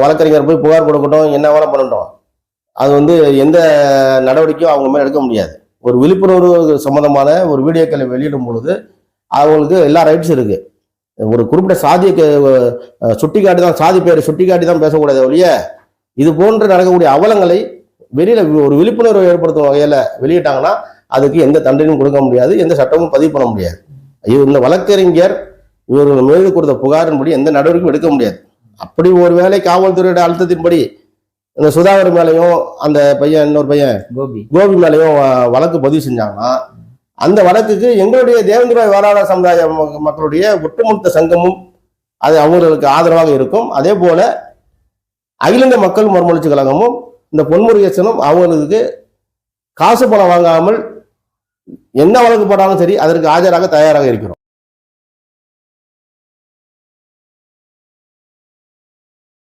வழக்கறிஞர் போய் புகார் கொடுக்கட்டும், என்ன வேலை பண்ணட்டும், அது வந்து எந்த நடவடிக்கையும் அவங்க மேலே எடுக்க முடியாது. ஒரு விழிப்புணர்வு சம்பந்தமான ஒரு வீடியோக்களை வெளியிடும் பொழுது அவங்களுக்கு எல்லா ரைட்ஸும் இருக்கு. ஒரு குறிப்பிட்ட சாதியை சுட்டிக்காட்டி தான், சாதி பேரை சுட்டிக்காட்டி தான் பேசக்கூடாது ஒழிய, இது போன்று நடக்கக்கூடிய அவலங்களை வெளியில ஒரு விழிப்புணர்வு ஏற்படுத்தும் வகையில வெளியிட்டாங்கன்னா அதுக்கு எந்த தண்டனையும் கொடுக்க முடியாது, எந்த சட்டமும் பதிவு பண்ண முடியாது. இந்த வழக்கறிஞர் இவர்கள் மீது கொடுத்த புகாரின்படி எந்த நடவடிக்கையும் எடுக்க முடியாது. அப்படி ஒரு வேளை காவல்துறையோட அழுத்தத்தின்படி இந்த சுதாகர் மேலையும் அந்த பையன் இன்னொரு பையன் கோபி மேலையும் வழக்கு பதிவு செஞ்சாங்கன்னா அந்த வழக்குக்கு எங்களுடைய தேவேந்திர வாராள சமுதாய மக்களுடைய ஒட்டுமொத்த சங்கமும் அது அவங்களுக்கு ஆதரவாக இருக்கும். அதே போல அகில இந்திய மக்கள் மறுமலர்ச்சி கழகமும் இந்த பொன்முருகேசனும் அவங்களுக்கு காசு பணம் வாங்காமல் என்ன வழக்கு போட்டாலும் சரி அதற்கு ஆஜராக தயாராக இருக்கிறோம்.